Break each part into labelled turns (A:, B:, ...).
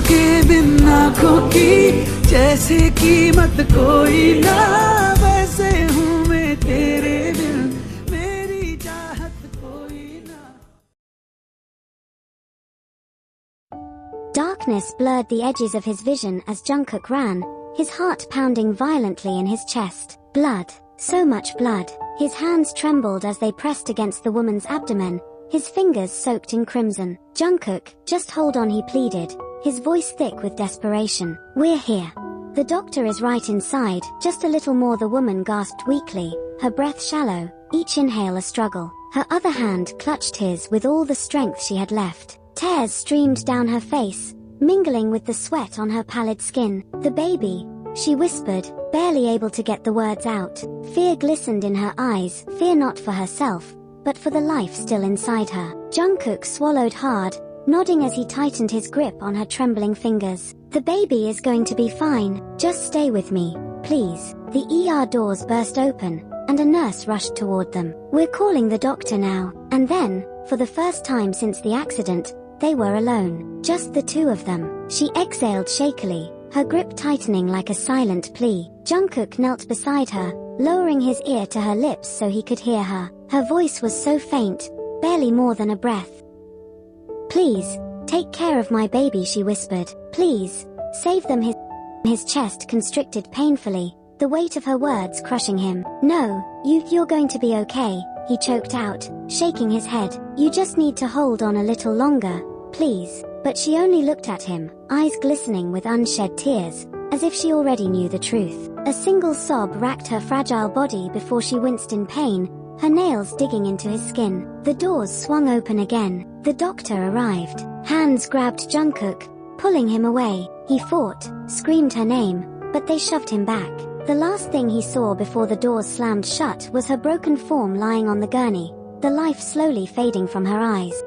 A: के बिन आँखों की, जैसे कीमत कोई ना, वैसे हूँ मैं तेरे बिन, मेरी चाहत कोई ना।
B: Darkness blurred the edges of his vision as Jungkook ran, his heart pounding violently in his chest. Blood. So much blood. His hands trembled as they pressed against the woman's abdomen, his fingers soaked in crimson. Jungkook, just hold on, he pleaded, his voice thick with desperation. We're here. The doctor is right inside, just a little more, the woman gasped weakly, her breath shallow, each inhale a struggle. Her other hand clutched his with all the strength she had left. Tears streamed down her face, mingling with the sweat on her pallid skin. The baby, she whispered, barely able to get the words out. Fear glistened in her eyes, fear not for herself, but for the life still inside her. Jungkook swallowed hard, nodding as he tightened his grip on her trembling fingers. The baby is going to be fine, just stay with me, please. The ER doors burst open, and a nurse rushed toward them. We're calling the doctor now. And then, for the first time since the accident, they were alone. Just the two of them. She exhaled shakily, her grip tightening like a silent plea. Jungkook knelt beside her, lowering his ear to her lips so he could hear her. Her voice was so faint, barely more than a breath. Please, take care of my baby, she whispered. Please, save them. His chest constricted painfully, the weight of her words crushing him. No, you're going to be okay, he choked out, shaking his head. You just need to hold on a little longer, please. But she only looked at him, eyes glistening with unshed tears, as if she already knew the truth. A single sob racked her fragile body before she winced in pain, her nails digging into his skin. The doors swung open again. The doctor arrived. Hands grabbed Jungkook, pulling him away. He fought, screamed her name, but they shoved him back. The last thing he saw before the doors slammed shut was her broken form lying on the gurney, the life slowly fading from her eyes.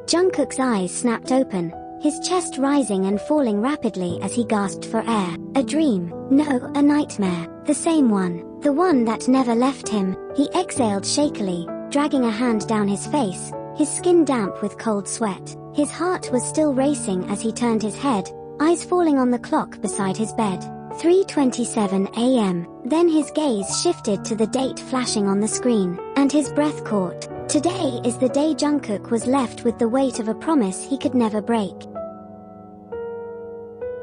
B: Jungkook's eyes snapped open, his chest rising and falling rapidly as he gasped for air. A dream? No, a nightmare. The same one. The one that never left him. He exhaled shakily, dragging a hand down his face, his skin damp with cold sweat. His heart was still racing as he turned his head, eyes falling on the clock beside his bed. 3:27 a.m. Then his gaze shifted to the date flashing on the screen, and his breath caught. Today is the day Jungkook was left with the weight of a promise he could never break.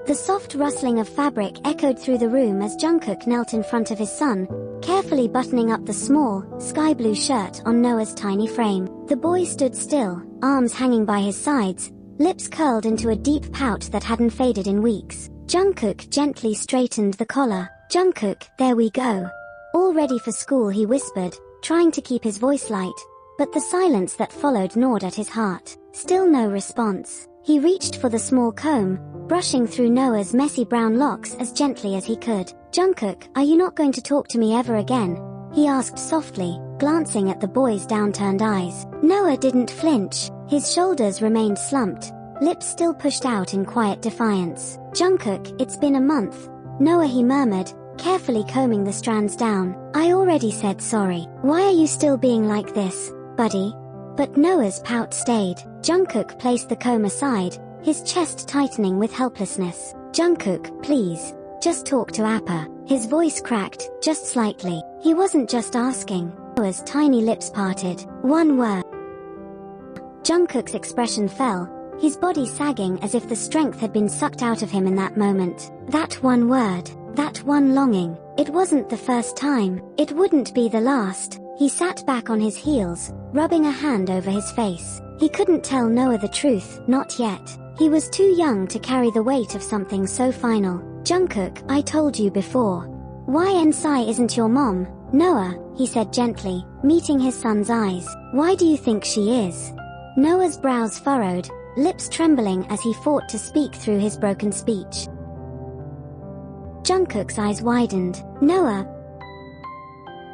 B: The soft rustling of fabric echoed through the room as Jungkook knelt in front of his son, carefully buttoning up the small, sky blue shirt on Noah's tiny frame. The boy stood still, arms hanging by his sides, lips curled into a deep pout that hadn't faded in weeks. Jungkook gently straightened the collar. Jungkook, there we go. All ready for school, he whispered, trying to keep his voice light. But the silence that followed gnawed at his heart. Still no response. He reached for the small comb, brushing through Noah's messy brown locks as gently as he could. Jungkook, are you not going to talk to me ever again? He asked softly, glancing at the boy's downturned eyes. Noah didn't flinch. His shoulders remained slumped, lips still pushed out in quiet defiance. Jungkook, it's been a month. Noah, he murmured, carefully combing the strands down. I already said sorry. Why are you still being like this, buddy? But Noah's pout stayed. Jungkook placed the comb aside, his chest tightening with helplessness. Jungkook, please, just talk to Appa. His voice cracked, just slightly. He wasn't just asking. Noah's tiny lips parted. One word. Jungkook's expression fell, his body sagging as if the strength had been sucked out of him in that moment. That one word, that one longing. It wasn't the first time. It wouldn't be the last. He sat back on his heels, rubbing a hand over his face. He couldn't tell Noah the truth, not yet. He was too young to carry the weight of something so final. Jungkook, I told you before. Sai isn't your mom, Noah, he said gently, meeting his son's eyes. Why do you think she is? Noah's brows furrowed, lips trembling as he fought to speak through his broken speech. Jungkook's eyes widened. Noah.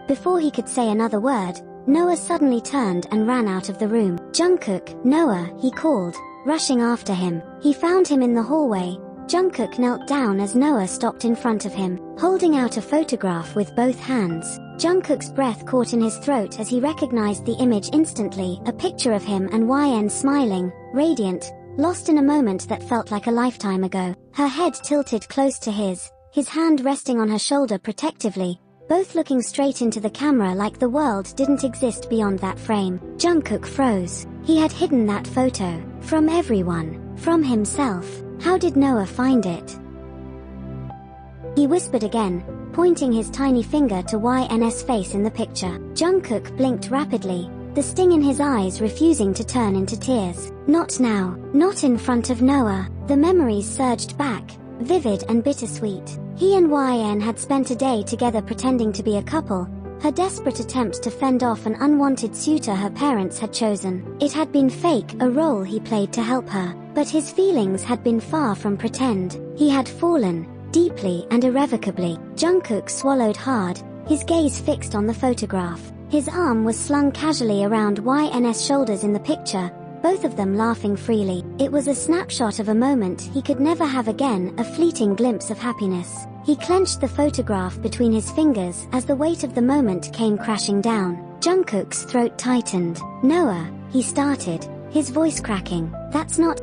B: Before he could say another word, Noah suddenly turned and ran out of the room. Jungkook, Noah, he called, rushing after him. He found him in the hallway. Jungkook knelt down as Noah stopped in front of him, holding out a photograph with both hands. Jungkook's breath caught in his throat as he recognized the image instantly, a picture of him and YN smiling, radiant, lost in a moment that felt like a lifetime ago. Her head tilted close to his hand resting on her shoulder protectively, both looking straight into the camera like the world didn't exist beyond that frame. Jungkook froze. He had hidden that photo. From everyone. From himself. How did Noah find it? He whispered again, pointing his tiny finger to YN's face in the picture. Jungkook blinked rapidly, the sting in his eyes refusing to turn into tears. Not now. Not in front of Noah. The memories surged back, vivid and bittersweet. He and YN had spent a day together pretending to be a couple, her desperate attempt to fend off an unwanted suitor her parents had chosen. It had been fake, a role he played to help her, but his feelings had been far from pretend. He had fallen, deeply and irrevocably. Jungkook swallowed hard, his gaze fixed on the photograph. His arm was slung casually around YN's shoulders in the picture, both of them laughing freely. It was a snapshot of a moment he could never have again, a fleeting glimpse of happiness. He clenched the photograph between his fingers as the weight of the moment came crashing down. Jungkook's throat tightened. Noah, he started, his voice cracking. That's not...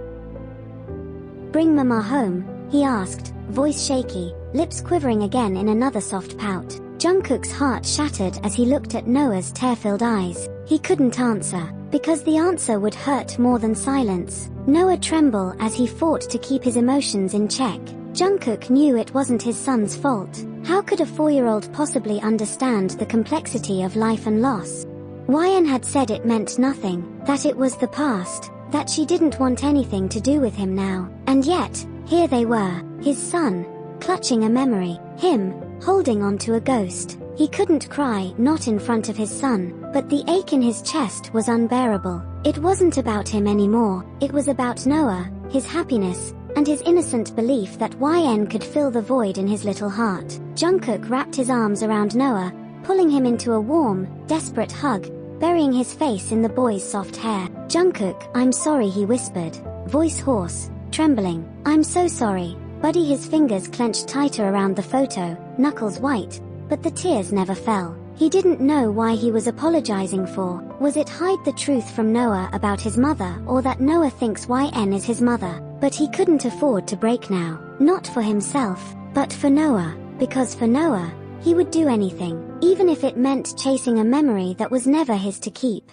B: Bring Mama home, he asked, voice shaky, lips quivering again in another soft pout. Jungkook's heart shattered as he looked at Noah's tear-filled eyes. He couldn't answer, because the answer would hurt more than silence. Noah trembled as he fought to keep his emotions in check. Jungkook knew it wasn't his son's fault. How could a 4-year-old possibly understand the complexity of life and loss? YN had said it meant nothing, that it was the past, that she didn't want anything to do with him now. And yet, here they were, his son, clutching a memory, him, holding on to a ghost. He couldn't cry, not in front of his son, but the ache in his chest was unbearable. It wasn't about him anymore, it was about Noah, his happiness, and his innocent belief that YN could fill the void in his little heart. Jungkook wrapped his arms around Noah, pulling him into a warm, desperate hug, burying his face in the boy's soft hair. Jungkook, I'm sorry, he whispered, voice hoarse, trembling. I'm so sorry. Buddy, his fingers clenched tighter around the photo, knuckles white, but the tears never fell. He didn't know why he was apologizing for. Was it hide the truth from Noah about his mother, or that Noah thinks YN is his mother? But he couldn't afford to break now. Not for himself, but for Noah. Because for Noah, he would do anything, even if it meant chasing a memory that was never his to keep.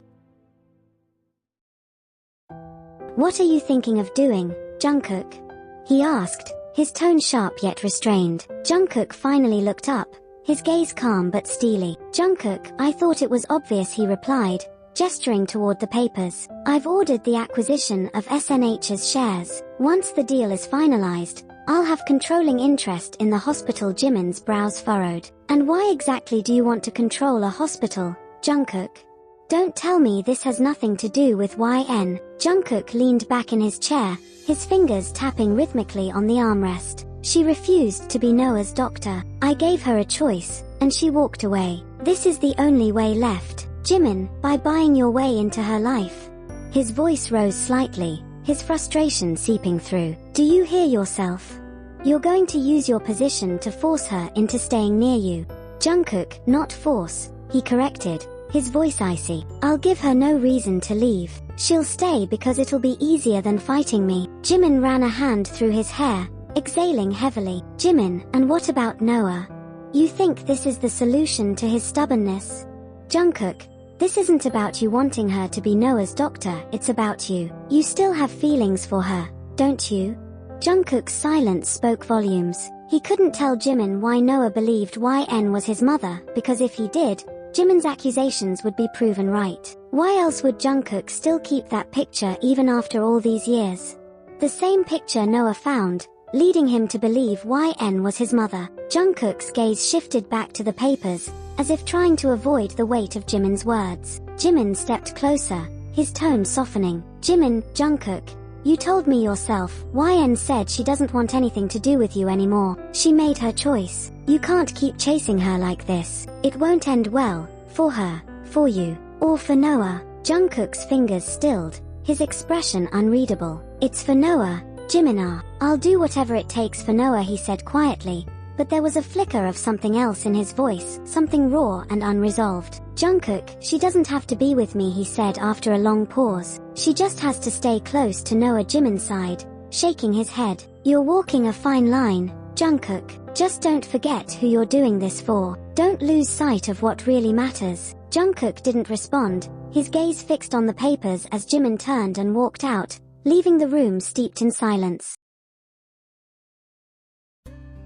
B: What are you thinking of doing, Jungkook? He asked, his tone sharp yet restrained. Jungkook finally looked up, his gaze calm but steely. Jungkook, I thought it was obvious, he replied, gesturing toward the papers. I've ordered the acquisition of SNH's shares. Once the deal is finalized, I'll have controlling interest in the hospital. Jimin's brows furrowed. And why exactly do you want to control a hospital, Jungkook? Don't tell me this has nothing to do with YN. Jungkook leaned back in his chair, his fingers tapping rhythmically on the armrest. She refused to be Noah's doctor. I gave her a choice, and she walked away. This is the only way left, Jimin, by buying your way into her life. His voice rose slightly, his frustration seeping through. Do you hear yourself? You're going to use your position to force her into staying near you. Jungkook, not force, he corrected, his voice icy. I'll give her no reason to leave. She'll stay because it'll be easier than fighting me. Jimin ran a hand through his hair, exhaling heavily. Jimin, and what about Noah? You think this is the solution to his stubbornness? Jungkook, this isn't about you wanting her to be Noah's doctor, it's about you. You still have feelings for her, don't you? Jungkook's silence spoke volumes. He couldn't tell Jimin why Noah believed YN was his mother, because if he did, Jimin's accusations would be proven right. Why else would Jungkook still keep that picture even after all these years? The same picture Noah found, leading him to believe YN was his mother. Jungkook's gaze shifted back to the papers, as if trying to avoid the weight of Jimin's words. Jimin stepped closer, his tone softening. Jimin, Jungkook, you told me yourself, YN said she doesn't want anything to do with you anymore. She made her choice. You can't keep chasing her like this. It won't end well, for her, for you, or for Noah. Jungkook's fingers stilled, his expression unreadable. It's for Noah, Jimin. I'll do whatever it takes for Noah, he said quietly, but there was a flicker of something else in his voice, something raw and unresolved. Jungkook, she doesn't have to be with me, he said after a long pause. She just has to stay close to Noah. Jimin sighed, shaking his head. You're walking a fine line, Jungkook. Just don't forget who you're doing this for. Don't lose sight of what really matters. Jungkook didn't respond, his gaze fixed on the papers as Jimin turned and walked out, leaving the room steeped in silence.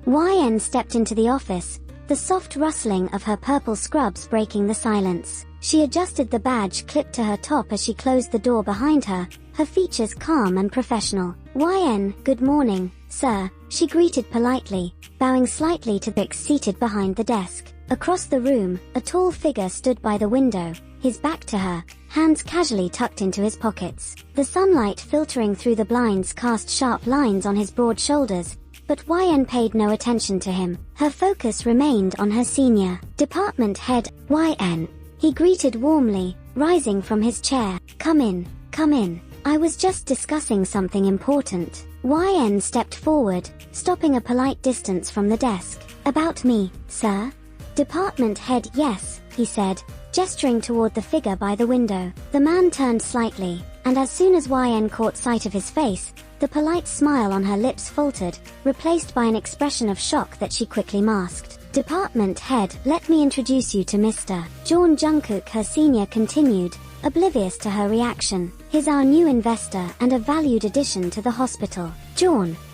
B: YN stepped into the office, the soft rustling of her purple scrubs breaking the silence. She adjusted the badge clipped to her top as she closed the door behind her, her features calm and professional. YN, good morning, sir, she greeted politely, bowing slightly to Bix seated behind the desk. Across the room, a tall figure stood by the window, his back to her, hands casually tucked into his pockets. The sunlight filtering through the blinds cast sharp lines on his broad shoulders, but YN paid no attention to him. Her focus remained on her senior department head, YN. He greeted warmly, rising from his chair. Come in, come in. I was just discussing something important. YN stepped forward, stopping a polite distance from the desk. About me, sir? Department head, yes, he said, gesturing toward the figure by the window. The man turned slightly, and as soon as YN caught sight of his face, the polite smile on her lips faltered, replaced by an expression of shock that she quickly masked. Department head, let me introduce you to Mr. Jungkook, her senior continued, oblivious to her reaction. He's our new investor and a valued addition to the hospital.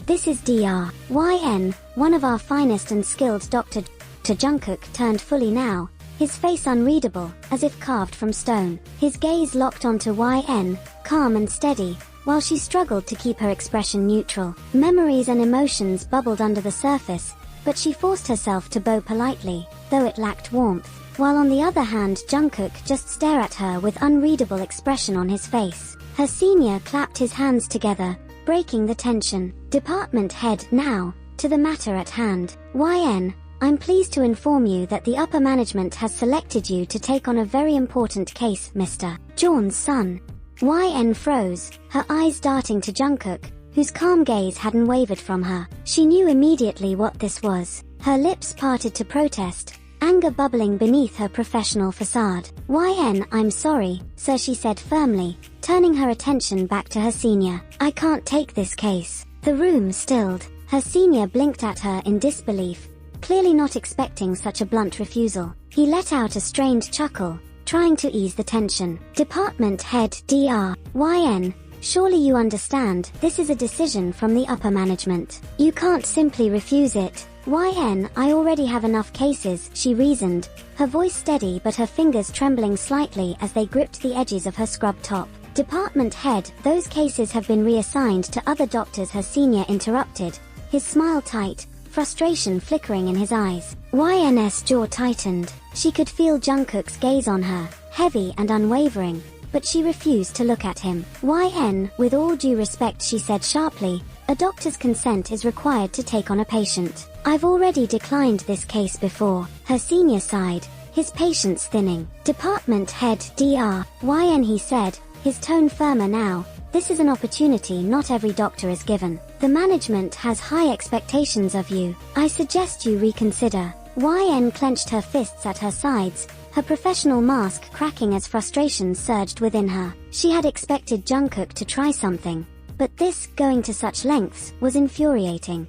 B: This is Dr. YN, one of our finest and skilled Dr. Jungkook turned fully now, his face unreadable, as if carved from stone. His gaze locked onto YN, calm and steady, while she struggled to keep her expression neutral. Memories and emotions bubbled under the surface, but she forced herself to bow politely, though it lacked warmth, while on the other hand Jungkook just stared at her with unreadable expression on his face. Her senior clapped his hands together, breaking the tension. Department head, now, to the matter at hand. YN, I'm pleased to inform you that the upper management has selected you to take on a very important case, Mr. John's son. YN froze, her eyes darting to Jungkook, whose calm gaze hadn't wavered from her. She knew immediately what this was. Her lips parted to protest, anger bubbling beneath her professional facade. YN, I'm sorry, sir, she said firmly, turning her attention back to her senior. I can't take this case. The room stilled. Her senior blinked at her in disbelief, clearly not expecting such a blunt refusal. He let out a strained chuckle, trying to ease the tension. Department head, Dr. YN, surely you understand, this is a decision from the upper management. You can't simply refuse it. YN, I already have enough cases, she reasoned, her voice steady but her fingers trembling slightly as they gripped the edges of her scrub top. Department head, those cases have been reassigned to other doctors, her senior interrupted, his smile tight, frustration flickering in his eyes. YN's jaw tightened. She could feel Jungkook's gaze on her, heavy and unwavering, but she refused to look at him. YN, with all due respect, she said sharply, a doctor's consent is required to take on a patient. I've already declined this case before. Her senior sighed, his patience thinning. Department head, Dr. YN, he said, his tone firmer now. This is an opportunity not every doctor is given. The management has high expectations of you. I suggest you reconsider. YN clenched her fists at her sides, her professional mask cracking as frustration surged within her. She had expected Jungkook to try something, but this, going to such lengths, was infuriating.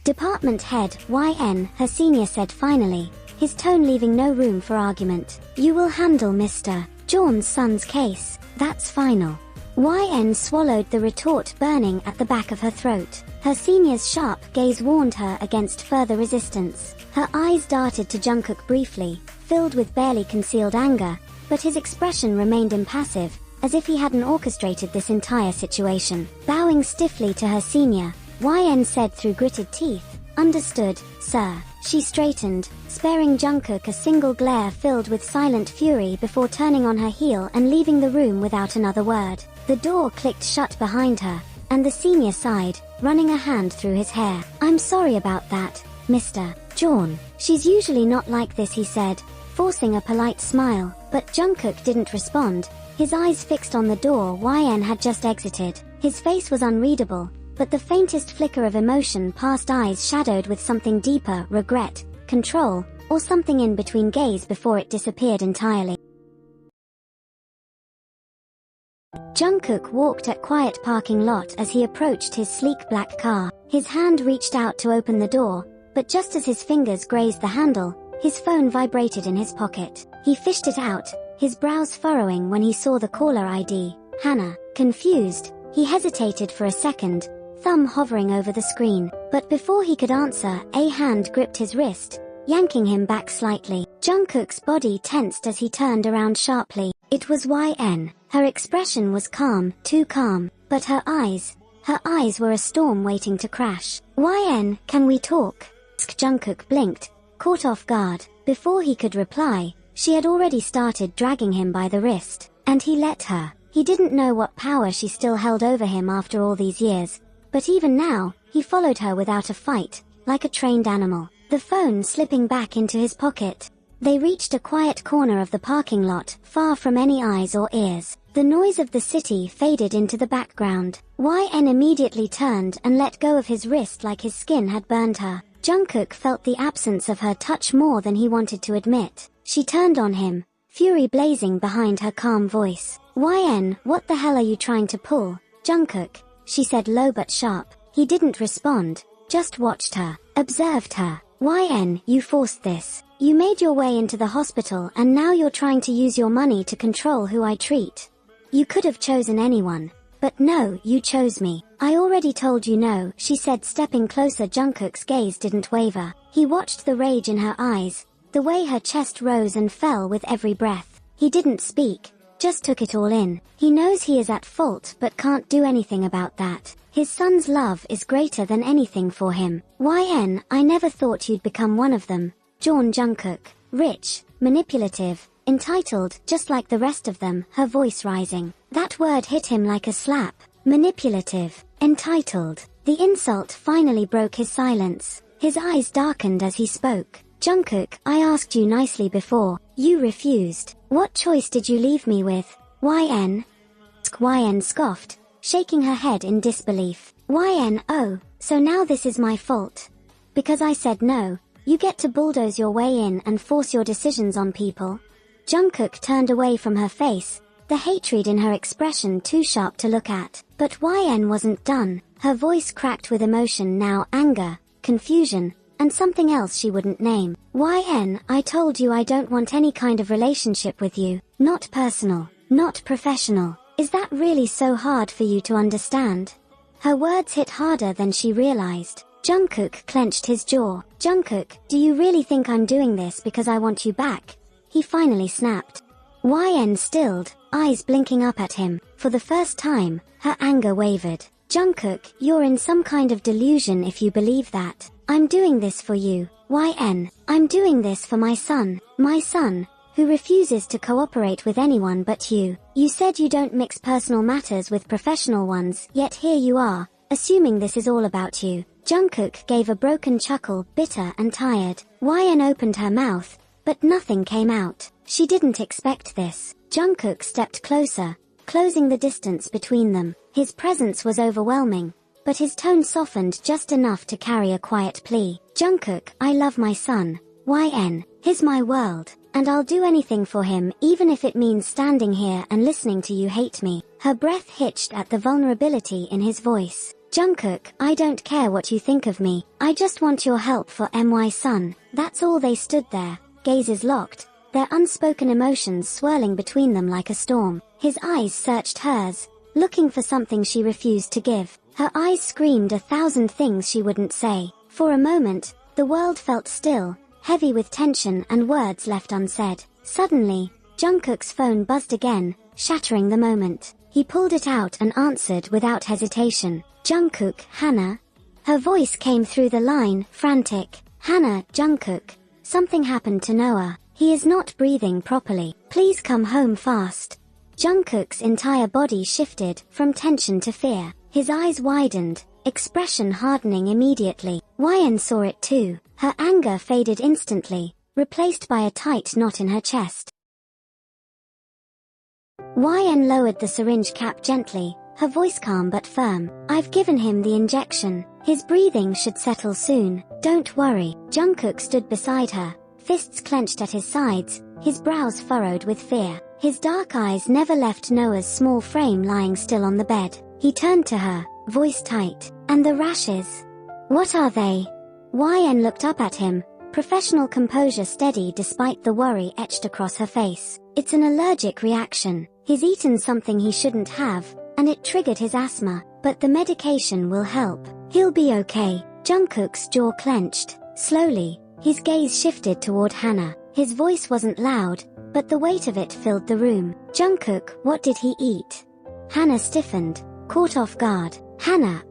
B: Department head, YN, her senior said finally, his tone leaving no room for argument. You will handle Mr. John's son's case. That's final. YN swallowed the retort burning at the back of her throat. Her senior's sharp gaze warned her against further resistance. Her eyes darted to Jungkook briefly, filled with barely concealed anger, but his expression remained impassive, as if he hadn't orchestrated this entire situation. Bowing stiffly to her senior, YN said through gritted teeth, understood, sir. She straightened, sparing Jungkook a single glare filled with silent fury before turning on her heel and leaving the room without another word. The door clicked shut behind her, and the senior sighed, running a hand through his hair. I'm sorry about that, Mr. John. She's usually not like this, he said, forcing a polite smile, but Jungkook didn't respond, his eyes fixed on the door YN had just exited. His face was unreadable, but the faintest flicker of emotion past eyes shadowed with something deeper, regret, control, or something in between gaze before it disappeared entirely. Jungkook walked at quiet parking lot as he approached his sleek black car. His hand reached out to open the door, but just as his fingers grazed the handle, his phone vibrated in his pocket. He fished it out, his brows furrowing when he saw the caller ID, Hannah. Confused, he hesitated for a second, thumb hovering over the screen, but before he could answer, a hand gripped his wrist, yanking him back slightly. Jungkook's body tensed as he turned around sharply. It was YN. Her expression was calm, too calm, but her eyes were a storm waiting to crash. YN, can we talk? Jungkook blinked, caught off guard. Before he could reply, she had already started dragging him by the wrist, and he let her. He didn't know what power she still held over him after all these years, but even now, he followed her without a fight, like a trained animal, the phone slipping back into his pocket. They reached a quiet corner of the parking lot, far from any eyes or ears. The noise of the city faded into the background. YN immediately turned and let go of his wrist like his skin had burned her. Jungkook felt the absence of her touch more than he wanted to admit. She turned on him, fury blazing behind her calm voice. YN, what the hell are you trying to pull? Jungkook, she said low but sharp. He didn't respond, just watched her, observed her. YN, you forced this. You made your way into the hospital and now you're trying to use your money to control who I treat. You could have chosen anyone. But no, you chose me. I already told you no, she said, stepping closer. Jungkook's gaze didn't waver. He watched the rage in her eyes, the way her chest rose and fell with every breath. He didn't speak, just took it all in. He knows he is at fault but can't do anything about that. His son's love is greater than anything for him. YN, I never thought you'd become one of them. Jawn Jungkook. Rich, manipulative, entitled, just like the rest of them, her voice rising. That word hit him like a slap. Manipulative, entitled. The insult finally broke his silence. His eyes darkened as he spoke. Jungkook, I asked you nicely before. You refused. What choice did you leave me with? YN? YN scoffed, shaking her head in disbelief. YN, oh, so now this is my fault. Because I said no, you get to bulldoze your way in and force your decisions on people? Jungkook turned away from her face, the hatred in her expression too sharp to look at. But YN wasn't done. Her voice cracked with emotion now, anger, confusion, and something else she wouldn't name. YN, I told you I don't want any kind of relationship with you. Not personal, not professional. Is that really so hard for you to understand? Her words hit harder than she realized. Jungkook clenched his jaw. Jungkook, do you really think I'm doing this because I want you back? He finally snapped. YN stilled, eyes blinking up at him. For the first time, her anger wavered. Jungkook, you're in some kind of delusion if you believe that. I'm doing this for you. YN, I'm doing this for my son, who refuses to cooperate with anyone but you. You said you don't mix personal matters with professional ones, yet here you are, assuming this is all about you. Jungkook gave a broken chuckle, bitter and tired. YN opened her mouth, but nothing came out. She didn't expect this. Jungkook stepped closer, closing the distance between them. His presence was overwhelming, but his tone softened just enough to carry a quiet plea. Jungkook, I love my son. YN, he's my world, and I'll do anything for him, even if it means standing here and listening to you hate me. Her breath hitched at the vulnerability in his voice. Jungkook, I don't care what you think of me. I just want your help for my son. That's all. They stood there, gazes locked, their unspoken emotions swirling between them like a storm. His eyes searched hers, looking for something she refused to give. Her eyes screamed 1,000 things she wouldn't say. For a moment, the world felt still, heavy with tension and words left unsaid. Suddenly, Jungkook's phone buzzed again, shattering the moment. He pulled it out and answered without hesitation. Jungkook, Hannah? Her voice came through the line, frantic. Hannah, Jungkook. Something happened to Noah. He is not breathing properly. Please come home fast. Jungkook's entire body shifted, from tension to fear. His eyes widened, expression hardening immediately. YN saw it too. Her anger faded instantly, replaced by a tight knot in her chest. YN lowered the syringe cap gently, her voice calm but firm. I've given him the injection. His breathing should settle soon. Don't worry. Jungkook stood beside her, fists clenched at his sides, his brows furrowed with fear. His dark eyes never left Noah's small frame lying still on the bed. He turned to her, voice tight. "And the rashes? What are they?" YN looked up at him, professional composure steady despite the worry etched across her face. "It's an allergic reaction. He's eaten something he shouldn't have, and it triggered his asthma, but the medication will help. He'll be okay." Jungkook's jaw clenched. Slowly, his gaze shifted toward Hana. His voice wasn't loud, but the weight of it filled the room. "Jungkook, what did he eat?" Hana stiffened, caught off guard. "Hana,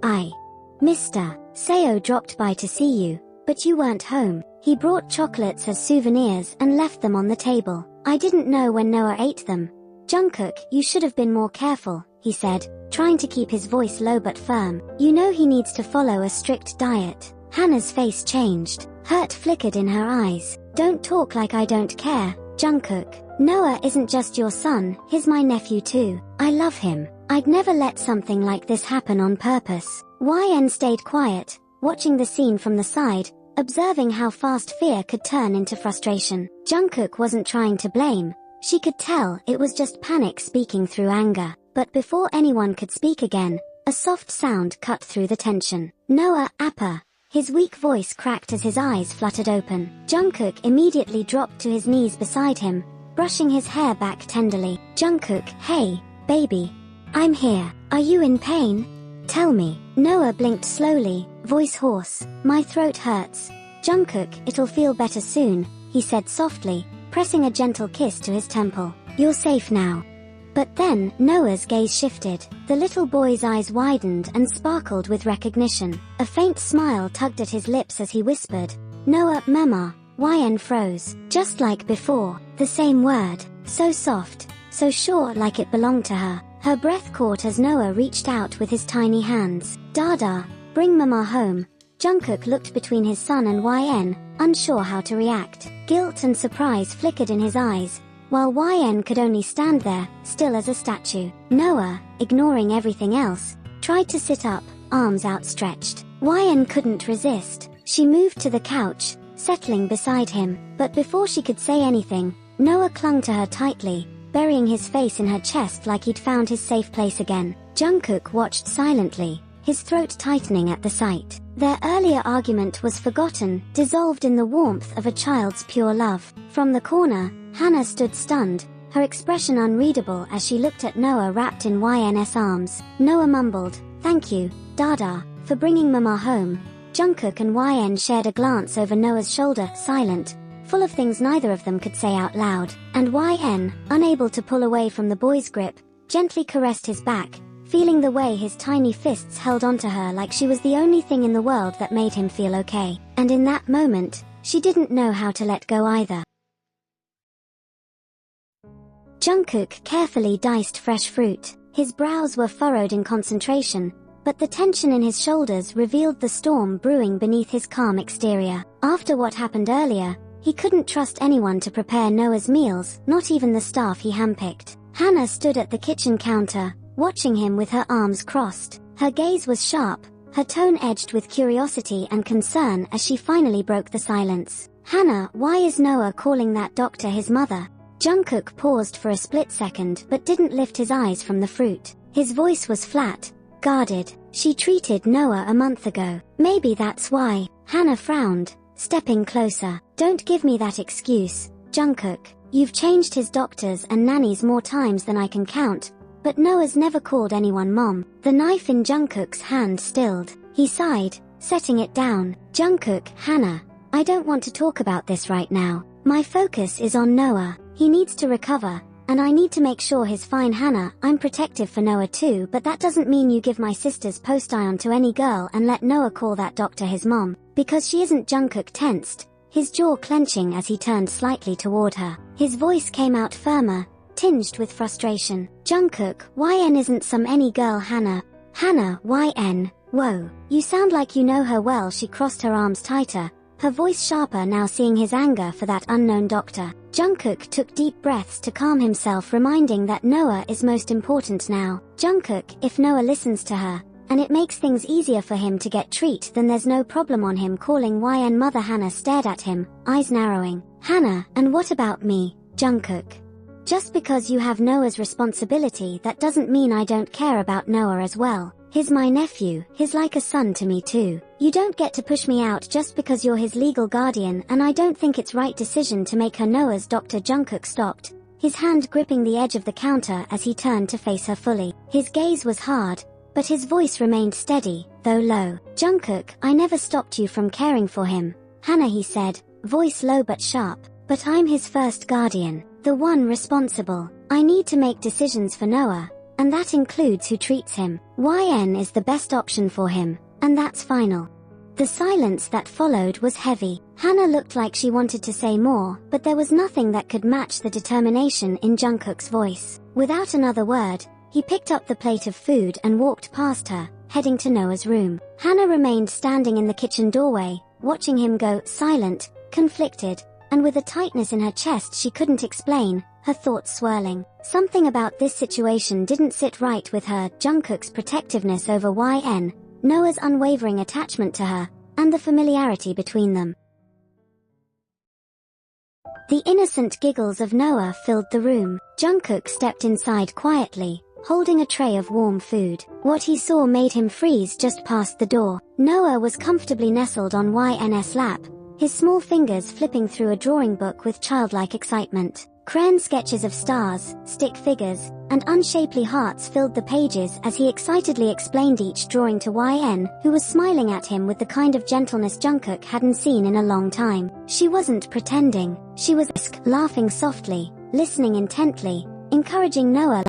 B: Mr. Seo dropped by to see you, but you weren't home. He brought chocolates as souvenirs and left them on the table. I didn't know when Noah ate them." "Jungkook, you should have been more careful," he said, trying to keep his voice low but firm. "You know he needs to follow a strict diet." Hana's face changed. Hurt flickered in her eyes. "Don't talk like I don't care, Jungkook. Noah isn't just your son, he's my nephew too. I love him. I'd never let something like this happen on purpose." YN stayed quiet, watching the scene from the side, observing how fast fear could turn into frustration. Jungkook wasn't trying to blame. She could tell it was just panic speaking through anger. But before anyone could speak again, a soft sound cut through the tension. "Noah, Appa." His weak voice cracked as his eyes fluttered open. Jungkook immediately dropped to his knees beside him, brushing his hair back tenderly. "Jungkook, hey, baby. I'm here. Are you in pain? Tell me." Noah blinked slowly, voice hoarse. "My throat hurts. Jungkook, it'll feel better soon," he said softly, pressing a gentle kiss to his temple. "You're safe now." But then, Noah's gaze shifted. The little boy's eyes widened and sparkled with recognition. A faint smile tugged at his lips as he whispered, "Noah, Mama." YN froze. Just like before, the same word. So soft, so sure, like it belonged to her. Her breath caught as Noah reached out with his tiny hands. "Dada, bring Mama home." Jungkook looked between his son and YN, unsure how to react. Guilt and surprise flickered in his eyes, while YN could only stand there, still as a statue. Noah, ignoring everything else, tried to sit up, arms outstretched. YN couldn't resist. She moved to the couch, settling beside him, but before she could say anything, Noah clung to her tightly, burying his face in her chest like he'd found his safe place again. Jungkook watched silently, his throat tightening at the sight. Their earlier argument was forgotten, dissolved in the warmth of a child's pure love. From the corner, Hana stood stunned, her expression unreadable as she looked at Noah wrapped in YN's arms. Noah mumbled, "Thank you, Dada, for bringing Mama home." Jungkook and YN shared a glance over Noah's shoulder, silent, full of things neither of them could say out loud. And YN, unable to pull away from the boy's grip, gently caressed his back, feeling the way his tiny fists held onto her like she was the only thing in the world that made him feel okay. And in that moment, she didn't know how to let go either. Jungkook carefully diced fresh fruit. His brows were furrowed in concentration, but the tension in his shoulders revealed the storm brewing beneath his calm exterior. After what happened earlier, he couldn't trust anyone to prepare Noah's meals, not even the staff he handpicked. Hana stood at the kitchen counter, watching him with her arms crossed. Her gaze was sharp, her tone edged with curiosity and concern as she finally broke the silence. "Hana, why is Noah calling that doctor his mother?" Jungkook paused for a split second but didn't lift his eyes from the fruit. His voice was flat, guarded. "She treated Noah a month ago. Maybe that's why." Hana frowned, stepping closer. "Don't give me that excuse, Jungkook. You've changed his doctors and nannies more times than I can count, but Noah's never called anyone mom." The knife in Jungkook's hand stilled. He sighed, setting it down. "Jungkook, Hana, I don't want to talk about this right now. My focus is on Noah. He needs to recover, and I need to make sure he's fine. Hana, I'm protective for Noah too, but that doesn't mean you give my sister's post-ion to any girl and let Noah call that doctor his mom, because she isn't." Jungkook tensed, his jaw clenching as he turned slightly toward her. His voice came out firmer, tinged with frustration. "Jungkook, YN isn't some any girl, Hana. Hana, YN, whoa. You sound like you know her well." She crossed her arms tighter, her voice sharper now, seeing his anger for that unknown doctor. Jungkook took deep breaths to calm himself, reminding that Noah is most important now. "Jungkook, if Noah listens to her, and it makes things easier for him to get treat, then there's no problem on him calling YN mother. Hannah stared at him, eyes narrowing. Hannah, and what about me, Jungkook? Just because you have Noah's responsibility, that doesn't mean I don't care about Noah as well. He's my nephew, he's like a son to me too. You don't get to push me out just because you're his legal guardian, and I don't think it's right decision to make her Noah's doctor. Jungkook stopped, his hand gripping the edge of the counter as he turned to face her fully. His gaze was hard, but his voice remained steady, though low. Jungkook, I never stopped you from caring for him, Hannah, he said, voice low but sharp. But I'm his first guardian, the one responsible. I need to make decisions for Noah, and that includes who treats him. YN is the best option for him, and that's final. The silence that followed was heavy. Hannah looked like she wanted to say more, but there was nothing that could match the determination in Jungkook's voice. Without another word, he picked up the plate of food and walked past her, heading to Noah's room. Hannah remained standing in the kitchen doorway, watching him go, silent, conflicted, and with a tightness in her chest she couldn't explain, her thoughts swirling. Something about this situation didn't sit right with her. Jungkook's protectiveness over YN, Noah's unwavering attachment to her, and the familiarity between them. The innocent giggles of Noah filled the room. Jungkook stepped inside quietly, holding a tray of warm food. What he saw made him freeze just past the door. Noah was comfortably nestled on YN's lap, his small fingers flipping through a drawing book with childlike excitement. Crayon sketches of stars, stick figures, and unshapely hearts filled the pages as he excitedly explained each drawing to YN, who was smiling at him with the kind of gentleness Jungkook hadn't seen in a long time. She wasn't pretending, she was laughing softly, listening intently, encouraging Noah.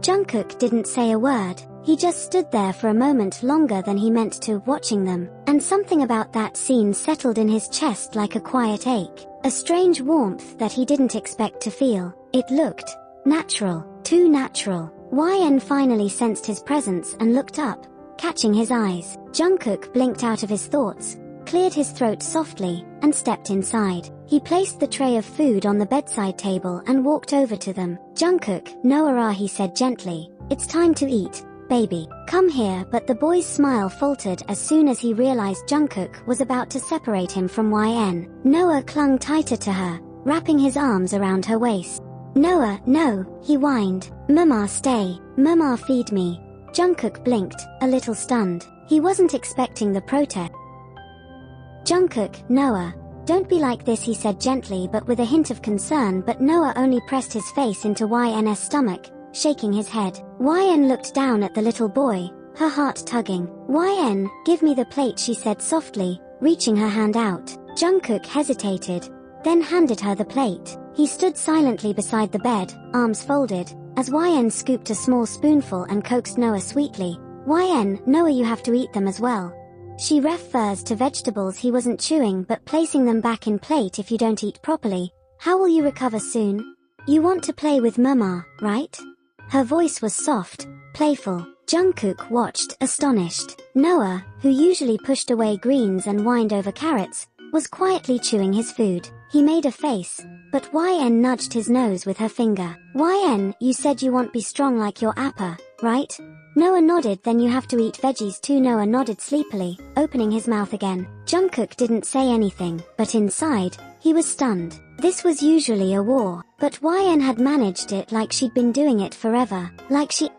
B: Jungkook didn't say a word. He just stood there for a moment longer than he meant to, watching them, and something about that scene settled in his chest like a quiet ache, a strange warmth that he didn't expect to feel. It looked natural, too natural. YN finally sensed his presence and looked up, catching his eyes. Jungkook blinked out of his thoughts, cleared his throat softly, and stepped inside. He placed the tray of food on the bedside table and walked over to them. Jungkook, Noah, he said gently, it's time to eat. Baby, come here. But the boy's smile faltered as soon as he realized Jungkook was about to separate him from YN. Noah clung tighter to her, wrapping his arms around her waist. Noah, no, he whined. Mama, stay. Mama, feed me. Jungkook blinked, a little stunned. He wasn't expecting the protest. Jungkook, Noah, don't be like this, he said gently but with a hint of concern, but Noah only pressed his face into YN's stomach, shaking his head. YN looked down at the little boy, her heart tugging. YN, give me the plate, she said softly, reaching her hand out. Jungkook hesitated, then handed her the plate. He stood silently beside the bed, arms folded, as YN scooped a small spoonful and coaxed Noah sweetly. YN, Noah, you have to eat them as well. She refers to vegetables he wasn't chewing but placing them back in plate. If you don't eat properly, how will you recover soon? You want to play with Mama, right? Her voice was soft, playful. Jungkook watched, astonished. Noah, who usually pushed away greens and whined over carrots, was quietly chewing his food. He made a face, but YN nudged his nose with her finger. YN, you said you won't be strong like your appa, right? Noah nodded. Then you have to eat veggies too. Noah nodded sleepily, opening his mouth again. Jungkook didn't say anything, but inside, he was stunned. This was usually a war, but YN had managed it like she'd been doing it forever, like she...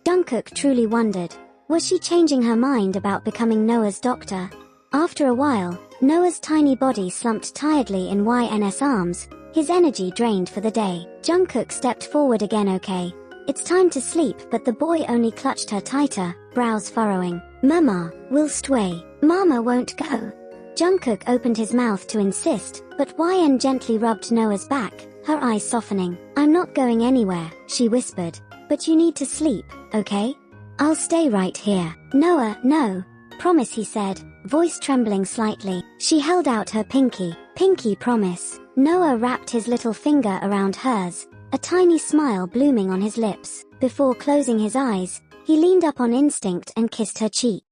B: Jungkook truly wondered, was she changing her mind about becoming Noah's doctor? After a while, Noah's tiny body slumped tiredly in YN's arms, his energy drained for the day. Jungkook stepped forward again. Okay, it's time to sleep, but the boy only clutched her tighter, brows furrowing. Mama, we'll stay. Mama won't go. Jungkook opened his mouth to insist, but YN gently rubbed Noah's back, her eyes softening. I'm not going anywhere, she whispered. But you need to sleep, okay? I'll stay right here. Noah, no. Promise, he said, voice trembling slightly. She held out her pinky. Pinky promise. Noah wrapped his little finger around hers, a tiny smile blooming on his lips. Before closing his eyes, he leaned up on instinct and kissed her cheek.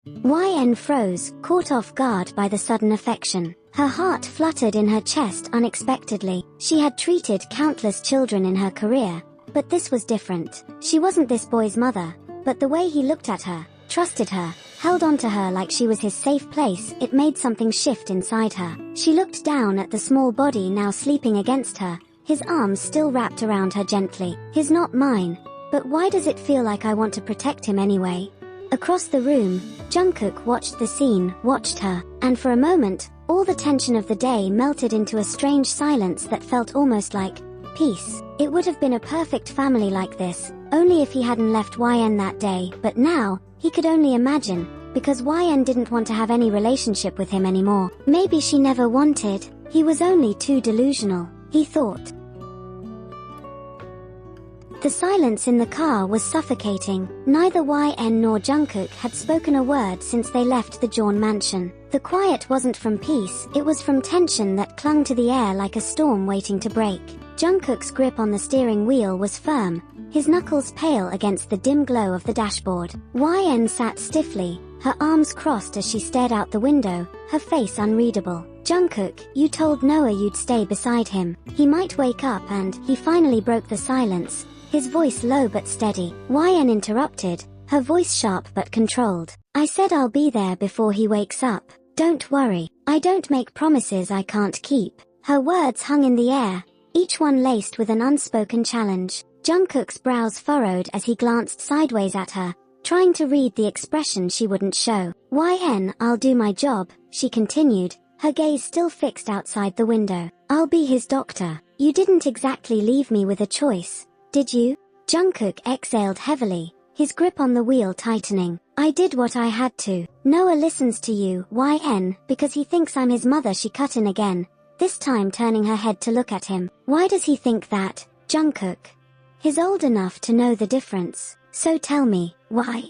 B: YN froze, caught off guard by the sudden affection. Her heart fluttered in her chest unexpectedly. She had treated countless children in her career, but this was different. She wasn't this boy's mother, but the way he looked at her, trusted her, held onto her like she was his safe place, it made something shift inside her. She looked down at the small body now sleeping against her, his arms still wrapped around her gently. He's not mine, but why does it feel like I want to protect him anyway? Across the room, Jungkook watched the scene, watched her, and for a moment, all the tension of the day melted into a strange silence that felt almost like peace. It would have been a perfect family like this, only if he hadn't left YN that day, but now, he could only imagine, because YN didn't want to have any relationship with him anymore. Maybe she never wanted, he was only too delusional, he thought. The silence in the car was suffocating. Neither YN nor Jungkook had spoken a word since they left the Jeon mansion. The quiet wasn't from peace, it was from tension that clung to the air like a storm waiting to break. Jungkook's grip on the steering wheel was firm, his knuckles pale against the dim glow of the dashboard. YN sat stiffly, her arms crossed as she stared out the window, her face unreadable. Jungkook, you told Noah you'd stay beside him. He might wake up and he finally broke the silence, his voice low but steady. YN interrupted, her voice sharp but controlled. I said I'll be there before he wakes up. Don't worry, I don't make promises I can't keep. Her words hung in the air, each one laced with an unspoken challenge. Jungkook's brows furrowed as he glanced sideways at her, trying to read the expression she wouldn't show. YN, I'll do my job, she continued, her gaze still fixed outside the window. I'll be his doctor. You didn't exactly leave me with a choice, did you? Jungkook exhaled heavily, his grip on the wheel tightening. I did what I had to. Noah listens to you, YN, because he thinks I'm his mother. She cut in again, this time turning her head to look at him. Why does he think that, Jungkook? He's old enough to know the difference. So tell me, why?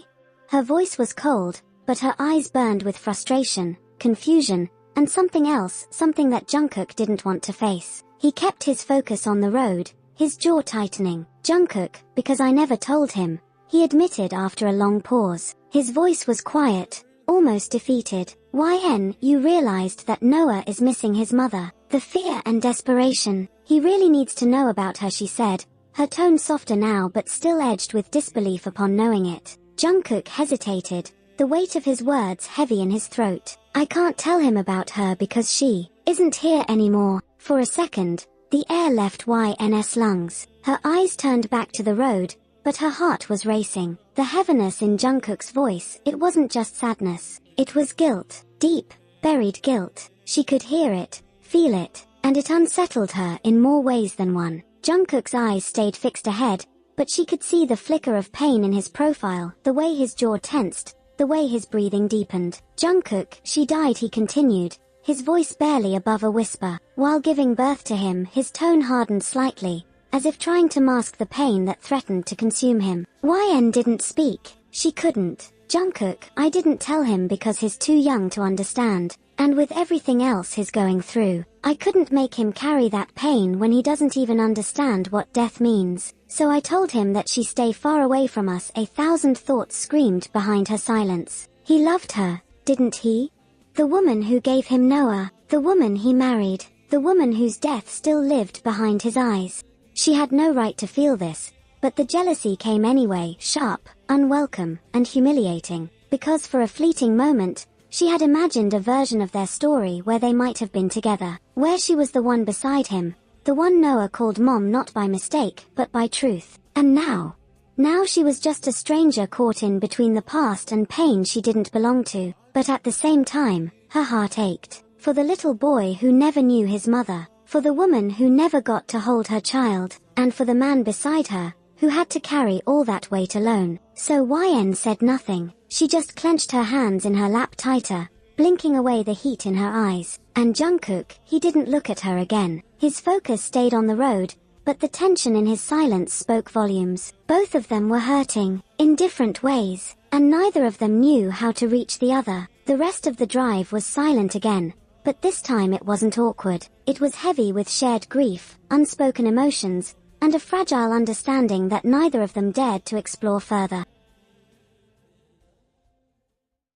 B: Her voice was cold, but her eyes burned with frustration, confusion, and something else, something that Jungkook didn't want to face. He kept his focus on the road, his jaw tightening. Jungkook, because I never told him, he admitted after a long pause. His voice was quiet, almost defeated. YN, you realized that Noah is missing his mother. The fear and desperation. He really needs to know about her, she said, her tone softer now but still edged with disbelief upon knowing it. Jungkook hesitated, the weight of his words heavy in his throat. I can't tell him about her because she isn't here anymore. For a second, the air left YN's lungs. Her eyes turned back to the road, but her heart was racing. The heaviness in Jungkook's voice, it wasn't just sadness. It was guilt. Deep, buried guilt. She could hear it, feel it, and it unsettled her in more ways than one. Jungkook's eyes stayed fixed ahead, but she could see the flicker of pain in his profile, the way his jaw tensed, the way his breathing deepened. Jungkook, she died, he continued, his voice barely above a whisper. While giving birth to him, his tone hardened slightly, as if trying to mask the pain that threatened to consume him. YN didn't speak. She couldn't. Jungkook, I didn't tell him because he's too young to understand, and with everything else he's going through, I couldn't make him carry that pain when he doesn't even understand what death means. So I told him that she stay far away from us. 1,000 thoughts screamed behind her silence. He loved her, didn't he? The woman who gave him Noah, the woman he married, the woman whose death still lived behind his eyes. She had no right to feel this, but the jealousy came anyway, sharp, unwelcome, and humiliating, because for a fleeting moment, she had imagined a version of their story where they might have been together, where she was the one beside him, the one Noah called mom not by mistake, but by truth. And now she was just a stranger caught in between the past and pain she didn't belong to, but at the same time, her heart ached. For the little boy who never knew his mother, for the woman who never got to hold her child, and for the man beside her, who had to carry all that weight alone. So YN said nothing. She just clenched her hands in her lap tighter, blinking away the heat in her eyes. And Jungkook, he didn't look at her again. His focus stayed on the road, but the tension in his silence spoke volumes. Both of them were hurting, in different ways, and neither of them knew how to reach the other. The rest of the drive was silent again, but this time it wasn't awkward. It was heavy with shared grief, unspoken emotions, and a fragile understanding that neither of them dared to explore further.